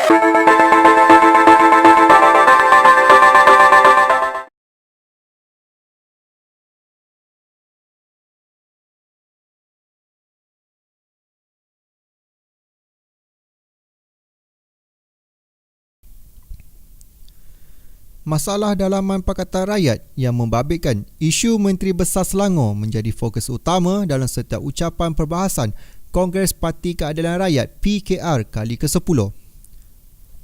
Masalah dalaman Pakatan Rakyat yang membabitkan isu Menteri Besar Selangor menjadi fokus utama dalam setiap ucapan perbahasan Kongres Parti Keadilan Rakyat PKR kali ke-10.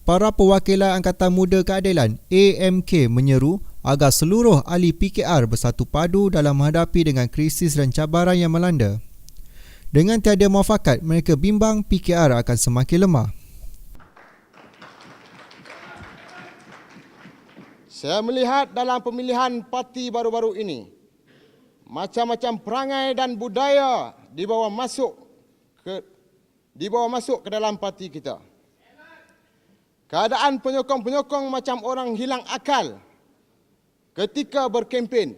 Para perwakilan Angkatan Muda Keadilan AMK menyeru agar seluruh ahli PKR bersatu padu dalam menghadapi dengan krisis dan cabaran yang melanda. Dengan tiada muafakat, mereka bimbang PKR akan semakin lemah. Saya melihat dalam pemilihan parti baru-baru ini, macam-macam perangai dan budaya dibawa masuk ke dalam parti kita. Keadaan penyokong-penyokong macam orang hilang akal ketika berkempen.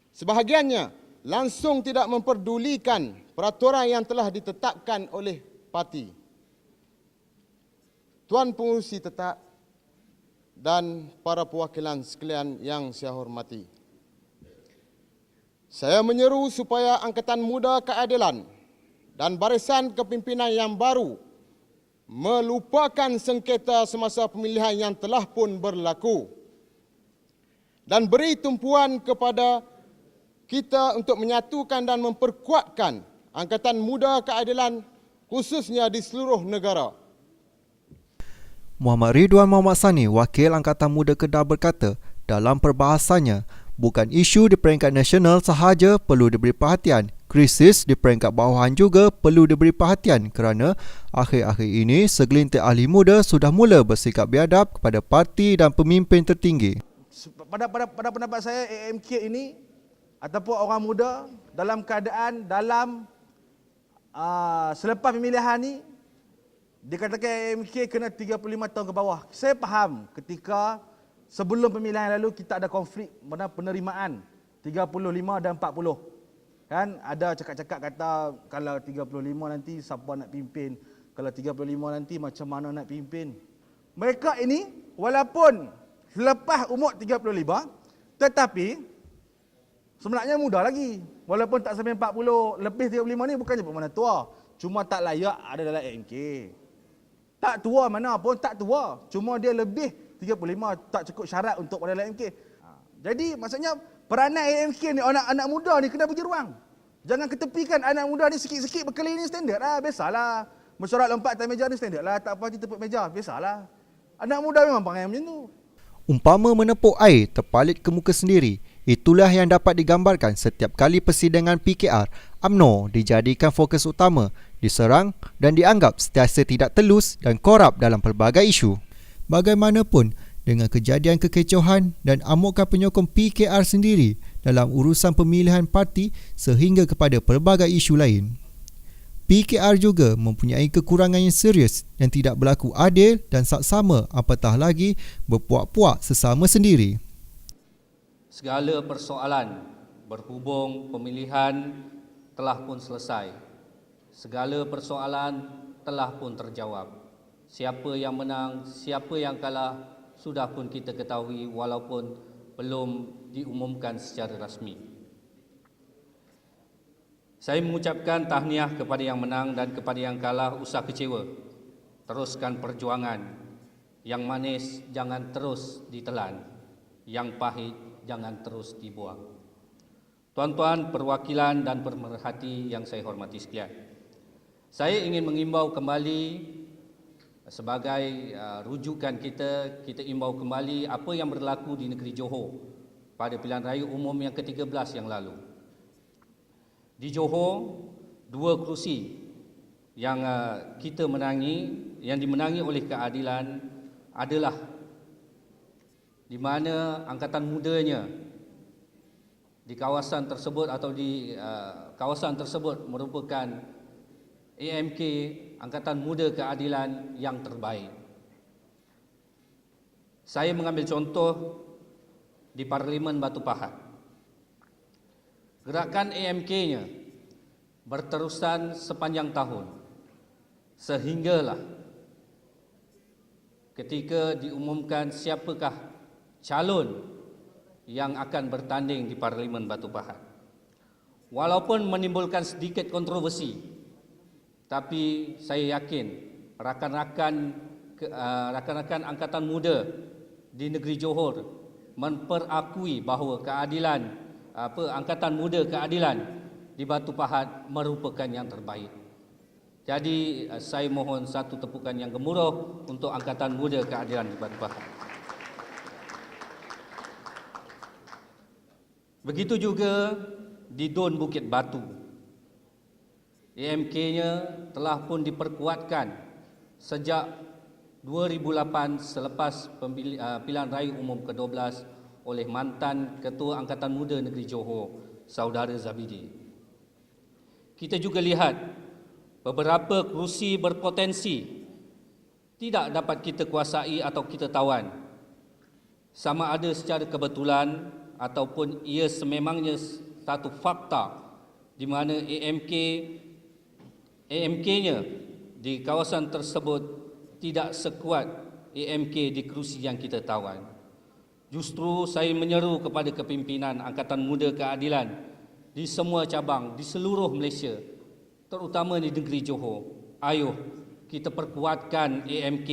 Sebahagiannya langsung tidak memperdulikan peraturan yang telah ditetapkan oleh parti. Tuan Pengerusi Tetap dan para perwakilan sekalian yang saya hormati. Saya menyeru supaya Angkatan Muda Keadilan dan barisan kepimpinan yang baru melupakan sengketa semasa pemilihan yang telah pun berlaku dan beri tumpuan kepada kita untuk menyatukan dan memperkuatkan Angkatan Muda Keadilan khususnya di seluruh negara. Muhammad Ridwan Muhammad Sani, Wakil Angkatan Muda Kedah berkata, dalam perbahasannya, bukan isu di peringkat nasional sahaja perlu diberi perhatian, krisis di peringkat bawahan juga perlu diberi perhatian kerana akhir-akhir ini segelintir ahli muda sudah mula bersikap biadab kepada parti dan pemimpin tertinggi. Pada pendapat saya, AMK ini ataupun orang muda dalam keadaan selepas pemilihan ni dikatakan AMK kena 35 tahun ke bawah. Saya faham ketika sebelum pemilihan lalu kita ada konflik penerimaan 35 dan 40. Kan ada cakap-cakap kata kalau 35 nanti siapa nak pimpin, kalau 35 nanti macam mana nak pimpin. Mereka ini walaupun selepas umur 35 tetapi sebenarnya muda lagi. Walaupun tak sampai 40, lebih 35 ni bukannya bermakna tua. Cuma tak layak ada dalam AMK. Tak tua mana pun, tak tua. Cuma dia lebih 35, tak cukup syarat untuk pada dalam AMK. Jadi maksudnya peranan AMK ni, anak muda ni kena bagi ruang. Jangan ketepikan anak muda ni sikit-sikit berkeliling standard lah, biasalah. Mesyuarat lompat atas meja ni standard lah, tak apa tepuk meja, biasalah. Anak muda memang panggil macam tu. Umpama menepuk air terpalit ke muka sendiri, itulah yang dapat digambarkan setiap kali persidangan PKR UMNO dijadikan fokus utama, diserang dan dianggap sentiasa tidak telus dan korup dalam pelbagai isu. Bagaimanapun, dengan kejadian kekecohan dan amukan penyokong PKR sendiri dalam urusan pemilihan parti sehingga kepada pelbagai isu lain, PKR juga mempunyai kekurangan yang serius yang tidak berlaku adil dan saksama, apatah lagi berpuak-puak sesama sendiri. Segala persoalan berhubung pemilihan telah pun selesai. Segala persoalan telah pun terjawab. Siapa yang menang, siapa yang kalah sudah pun kita ketahui walaupun belum diumumkan secara rasmi. Saya mengucapkan tahniah kepada yang menang dan kepada yang kalah usah kecewa. Teruskan perjuangan. Yang manis jangan terus ditelan. Yang pahit jangan terus dibuang. Tuan-tuan perwakilan dan pemerhati yang saya hormati sekalian. Saya ingin mengimbau kembali sebagai rujukan kita imbau kembali apa yang berlaku di negeri Johor pada pilihan raya umum yang ke-13 yang lalu. Di Johor, 2 kerusi yang kita menangi, yang dimenangi oleh keadilan adalah di mana angkatan mudanya di kawasan tersebut atau di kawasan tersebut merupakan AMK, Angkatan Muda Keadilan yang terbaik. Saya mengambil contoh di Parlimen Batu Pahat. Gerakan AMK-nya berterusan sepanjang tahun sehinggalah ketika diumumkan siapakah calon yang akan bertanding di Parlimen Batu Pahat. Walaupun menimbulkan sedikit kontroversi, tapi saya yakin rakan-rakan Angkatan Muda di negeri Johor memperakui bahawa Angkatan Muda Keadilan di Batu Pahat merupakan yang terbaik. Jadi saya mohon satu tepukan yang gemuruh untuk Angkatan Muda Keadilan di Batu Pahat. Begitu juga di Dun Bukit Batu. AMK-nya telah pun diperkuatkan sejak 2008 selepas pilihan raya umum ke-12 oleh mantan Ketua Angkatan Muda Negeri Johor, Saudara Zabidi. Kita juga lihat beberapa kerusi berpotensi tidak dapat kita kuasai atau kita tawan, sama ada secara kebetulan ataupun ia sememangnya satu fakta di mana AMK-nya di kawasan tersebut tidak sekuat AMK di kerusi yang kita tawan. Justru saya menyeru kepada kepimpinan Angkatan Muda Keadilan di semua cabang di seluruh Malaysia, terutama di negeri Johor, ayo kita perkuatkan AMK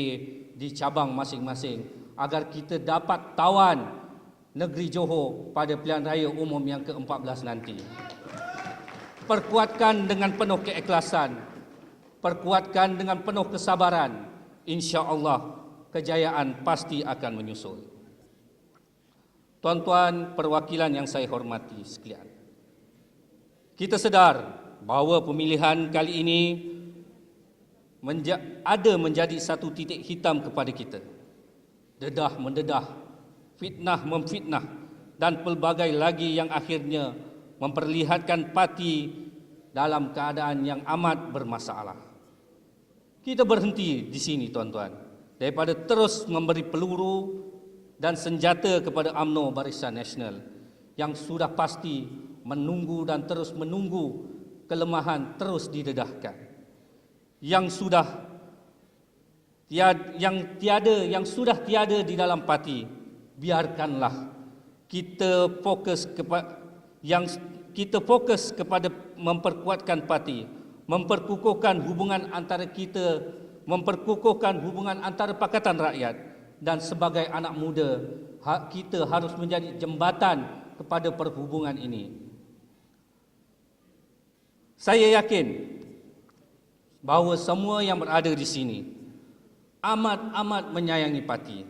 di cabang masing-masing agar kita dapat tawan negeri Johor pada pilihan raya umum yang ke-14 nanti. Perkuatkan dengan penuh keikhlasan, perkuatkan dengan penuh kesabaran, insya-Allah kejayaan pasti akan menyusul. Tuan-tuan perwakilan yang saya hormati sekalian, kita sedar bahawa pemilihan kali ini menjadi satu titik hitam kepada kita. Dedah mendedah, fitnah memfitnah dan pelbagai lagi yang akhirnya memperlihatkan parti dalam keadaan yang amat bermasalah. Kita berhenti di sini tuan-tuan, daripada terus memberi peluru dan senjata kepada UMNO Barisan Nasional yang sudah pasti menunggu dan terus menunggu kelemahan terus didedahkan. Yang sudah tiada di dalam parti, biarkanlah kita fokus kepada memperkuatkan parti, memperkukuhkan hubungan antara kita, memperkukuhkan hubungan antara Pakatan Rakyat, dan sebagai anak muda kita harus menjadi jembatan kepada perhubungan ini. Saya yakin bahawa semua yang berada di sini amat menyayangi parti.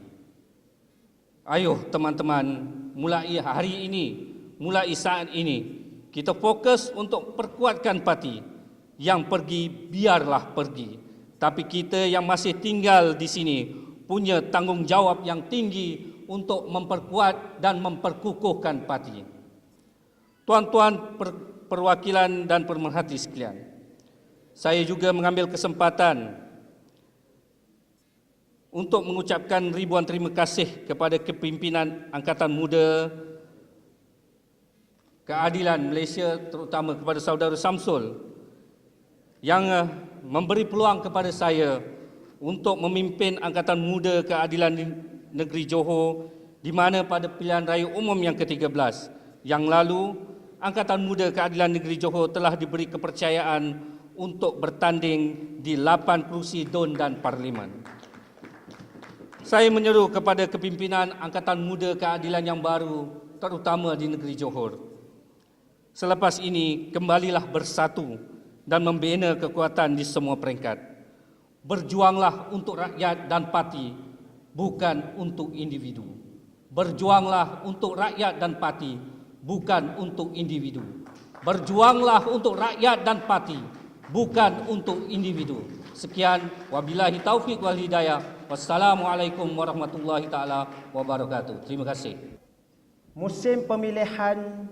Ayo teman-teman, mulai hari ini, mulai saat ini, kita fokus untuk perkuatkan parti. Yang pergi, biarlah pergi. Tapi kita yang masih tinggal di sini punya tanggungjawab yang tinggi untuk memperkuat dan memperkukuhkan parti. Tuan-tuan perwakilan dan pemerhati sekalian, saya juga mengambil kesempatan untuk mengucapkan ribuan terima kasih kepada kepimpinan Angkatan Muda Keadilan Malaysia, terutama kepada Saudara Samsul yang memberi peluang kepada saya untuk memimpin Angkatan Muda Keadilan di negeri Johor, di mana pada pilihan raya umum yang ke-13 yang lalu, Angkatan Muda Keadilan Negeri Johor telah diberi kepercayaan untuk bertanding di 8 kerusi DUN dan Parlimen. Saya menyeru kepada kepimpinan Angkatan Muda Keadilan yang baru, terutama di negeri Johor. Selepas ini, kembalilah bersatu dan membina kekuatan di semua peringkat. Berjuanglah untuk rakyat dan parti, bukan untuk individu. Berjuanglah untuk rakyat dan parti, bukan untuk individu. Berjuanglah untuk rakyat dan parti, bukan untuk individu. Sekian, wabillahi taufiq wal hidayah. Wassalamualaikum warahmatullahi taala wabarakatuh. Terima kasih. Musim pemilihan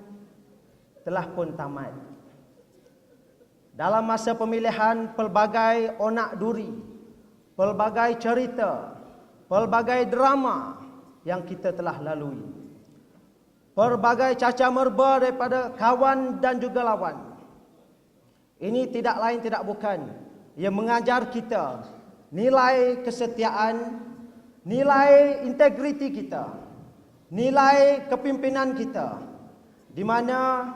telah pun tamat. Dalam masa pemilihan, pelbagai onak duri, pelbagai cerita, pelbagai drama yang kita telah lalui. Pelbagai caca merba daripada kawan dan juga lawan. Ini tidak lain tidak bukan Ia mengajar kita nilai kesetiaan, nilai integriti kita, nilai kepimpinan kita, di mana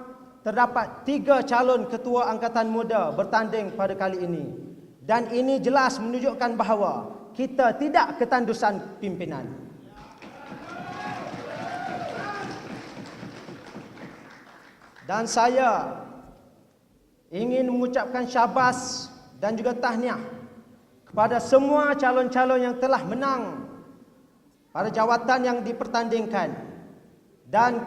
terdapat 3 calon ketua angkatan muda bertanding pada kali ini. Dan ini jelas menunjukkan bahawa kita tidak ketandusan pimpinan. Dan saya ingin mengucapkan syabas dan juga tahniah kepada semua calon-calon yang telah menang pada jawatan yang dipertandingkan. Dan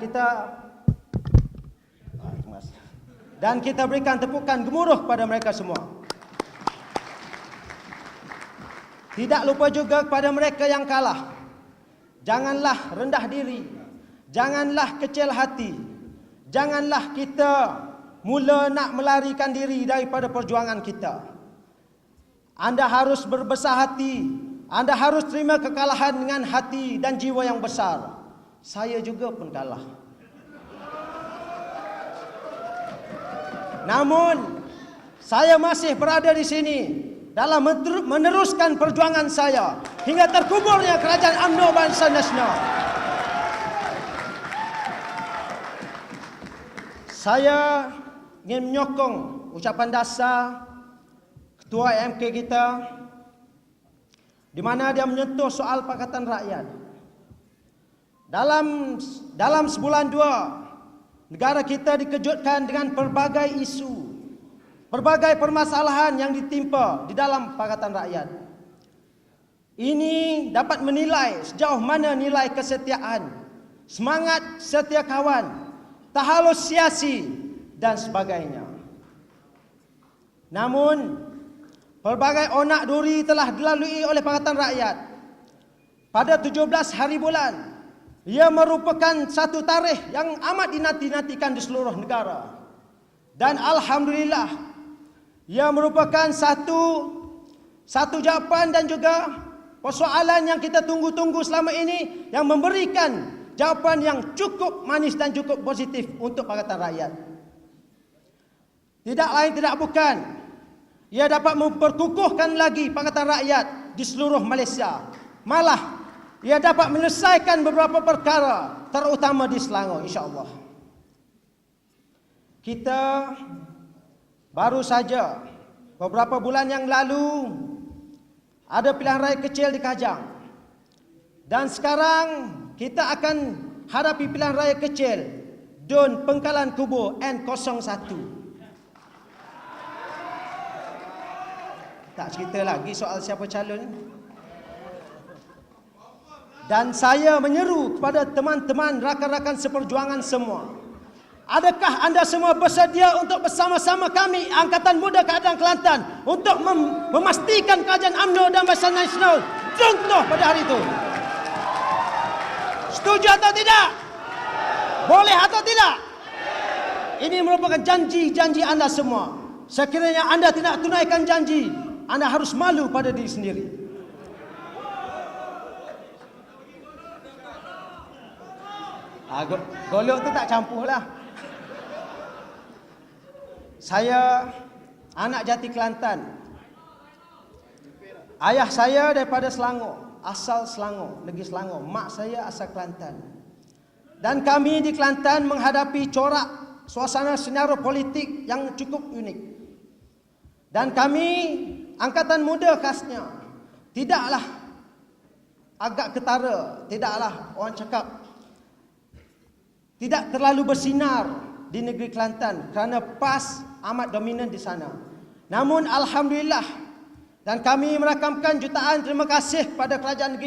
kita berikan tepukan gemuruh kepada mereka semua. Tidak lupa juga kepada mereka yang kalah. Janganlah rendah diri, janganlah kecil hati, janganlah kita mula nak melarikan diri daripada perjuangan kita. Anda harus berbesar hati, Anda harus terima kekalahan dengan hati dan jiwa yang besar. Saya juga pun kalah. Namun, saya masih berada di sini dalam meneruskan perjuangan saya hingga terkuburnya kerajaan UMNO Barisan Nasional. Saya ingin menyokong ucapan dasar Ketua AMK kita, di mana dia menyentuh soal Pakatan Rakyat. Dalam sebulan 2, negara kita dikejutkan dengan pelbagai isu, pelbagai permasalahan yang ditimpa di dalam Pakatan Rakyat. Ini dapat menilai sejauh mana nilai kesetiaan, semangat setia kawan, tahalusiasi dan sebagainya. Namun, pelbagai onak duri telah dilalui oleh Pakatan Rakyat. Pada 17 hari bulan, ia merupakan satu tarikh yang amat dinanti-nantikan di seluruh negara. Dan alhamdulillah, ia merupakan satu jawapan dan juga persoalan yang kita tunggu-tunggu selama ini, yang memberikan jawapan yang cukup manis dan cukup positif untuk Pakatan Rakyat. Tidak lain tidak bukan, ia dapat memperkukuhkan lagi Pakatan Rakyat di seluruh Malaysia. Malah, ia dapat menyelesaikan beberapa perkara, terutama di Selangor, insya-Allah. Kita baru saja beberapa bulan yang lalu ada pilihan raya kecil di Kajang. Dan sekarang kita akan hadapi pilihan raya kecil Dun Pengkalan Kubu N01. Tak cerita lagi soal siapa calon. Dan saya menyeru kepada teman-teman rakan-rakan seperjuangan semua. Adakah anda semua bersedia untuk bersama-sama kami Angkatan Muda Keadaan Kelantan untuk memastikan kerajaan UMNO dan Barisan Nasional runtuh pada hari itu? Setuju atau tidak? Boleh atau tidak? Ini merupakan janji-janji anda semua. Sekiranya anda tidak tunaikan janji, anda harus malu pada diri sendiri. Golok tu tak campur lah. Saya anak jati Kelantan. Ayah saya daripada Selangor, asal Selangor, negeri Selangor. Mak saya asal Kelantan. Dan kami di Kelantan menghadapi corak suasana senario politik yang cukup unik. Dan kami Angkatan Muda khasnya tidaklah agak ketara, tidaklah orang cakap tidak terlalu bersinar di negeri Kelantan kerana PAS amat dominan di sana. Namun alhamdulillah, dan kami merakamkan jutaan terima kasih kepada kerajaan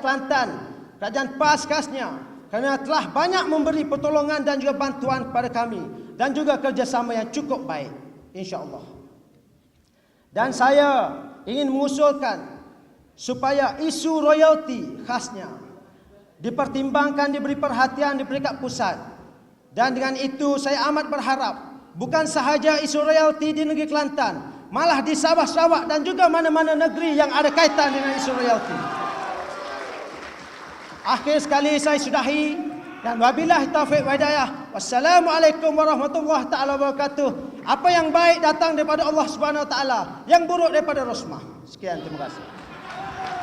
Kelantan, kerajaan PAS khasnya, kerana telah banyak memberi pertolongan dan juga bantuan kepada kami dan juga kerjasama yang cukup baik, insya-Allah. Dan saya ingin mengusulkan supaya isu royalti khasnya dipertimbangkan, diberi perhatian di peringkat pusat. Dan dengan itu saya amat berharap bukan sahaja isu royalti di negeri Kelantan, malah di Sabah, Sarawak dan juga mana-mana negeri yang ada kaitan dengan isu royalti. Akhir sekali saya sudahi, dan wabillahi taufiq wa hidayah. Wassalamualaikum warahmatullahi taala wabarakatuh. Apa yang baik datang daripada Allah Subhanahu Wa Taala, yang buruk daripada Rosmah. Sekian, terima kasih.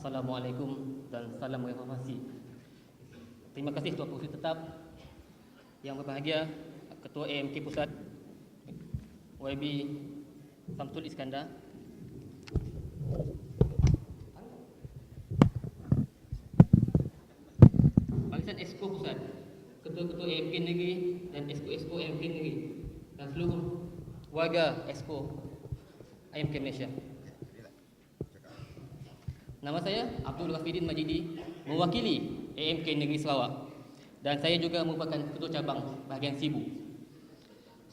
Assalamualaikum dan salam reformasi. Terima kasih Tuan Pengerusi Tetap yang berbahagia, Ketua AMK Pusat YB Samsul Iskandar, Barisan Esko Pusat, Ketua-Ketua AMK Negeri dan Esko-Esko AMK Negeri, dan seluruh warga Esko AMK Malaysia. Nama saya Abdul Rafidin Majidi, mewakili AMK Negeri Sarawak, dan saya juga merupakan Ketua Cabang bahagian Sibu.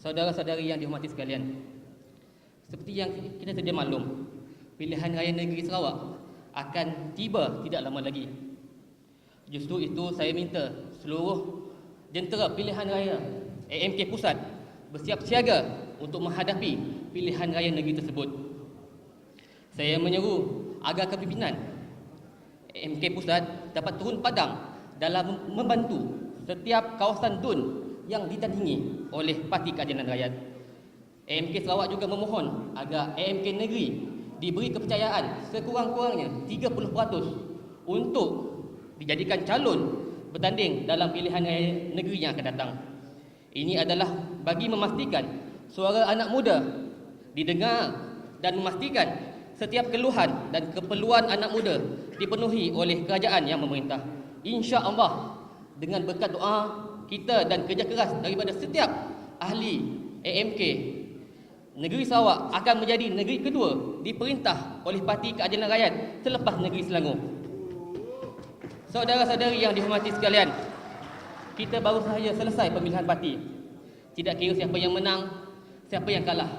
Saudara-saudari yang dihormati sekalian, seperti yang kita sedia maklum, pilihan raya negeri Sarawak akan tiba tidak lama lagi. Justru itu saya minta seluruh jentera pilihan raya AMK Pusat bersiap siaga untuk menghadapi pilihan raya negeri tersebut. Saya menyeru agar kepimpinan AMK Pusat dapat turun padang dalam membantu setiap kawasan DUN yang ditandingi oleh Parti Keadilan Rakyat. AMK Sarawak juga memohon agar AMK Negeri diberi kepercayaan sekurang-kurangnya 30% untuk dijadikan calon bertanding dalam pilihan raya negeri yang akan datang. Ini adalah bagi memastikan suara anak muda didengar dan memastikan setiap keluhan dan keperluan anak muda dipenuhi oleh kerajaan yang memerintah. Insya-Allah dengan berkat doa kita dan kerja keras daripada setiap ahli AMK, negeri Sarawak akan menjadi negeri kedua diperintah oleh Parti Keadilan Rakyat selepas negeri Selangor. Saudara-saudari yang dihormati sekalian, kita baru sahaja selesai pemilihan parti. Tidak kira siapa yang menang, siapa yang kalah.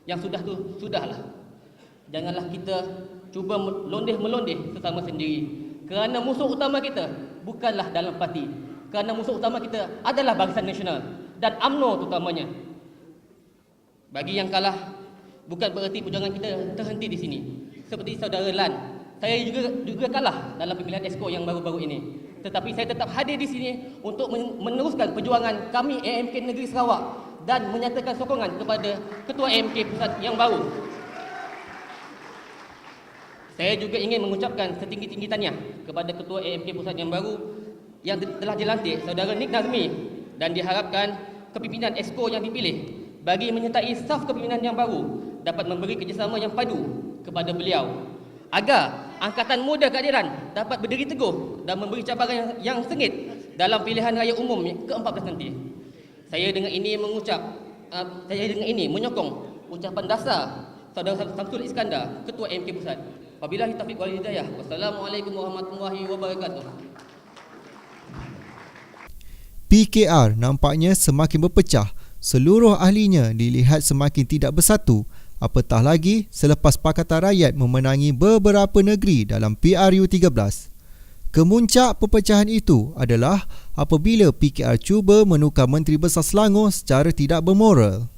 Yang sudah tu sudahlah. Janganlah kita cuba melondeh-melondeh sesama sendiri. Kerana musuh utama kita bukanlah dalam parti. Kerana musuh utama kita adalah Barisan Nasional dan UMNO terutamanya. Bagi yang kalah, bukan bererti perjuangan kita terhenti di sini. Seperti saudara Lan, saya juga kalah dalam pemilihan Esko yang baru-baru ini. Tetapi saya tetap hadir di sini untuk meneruskan perjuangan kami AMK Negeri Sarawak dan menyatakan sokongan kepada Ketua AMK Pusat yang baru. Saya juga ingin mengucapkan setinggi-tinggi tahniah kepada Ketua AMK Pusat yang baru yang telah dilantik, Saudara Nik Nazmi, dan diharapkan kepimpinan Esko yang dipilih bagi menyertai saf kepimpinan yang baru dapat memberi kerjasama yang padu kepada beliau agar Angkatan Muda Keadilan dapat berdiri teguh dan memberi cabaran yang sengit dalam pilihan raya umum ke-14 nanti. Saya dengan ini menyokong ucapan dasar Saudara Samsul Iskandar, Ketua AMK Pusat. Wabillahi taufiq wal hidayah. Wassalamualaikum warahmatullahi wabarakatuh. PKR nampaknya semakin berpecah. Seluruh ahlinya dilihat semakin tidak bersatu. Apatah lagi selepas Pakatan Rakyat memenangi beberapa negeri dalam PRU13. Kemuncak perpecahan itu adalah apabila PKR cuba menukar Menteri Besar Selangor secara tidak bermoral.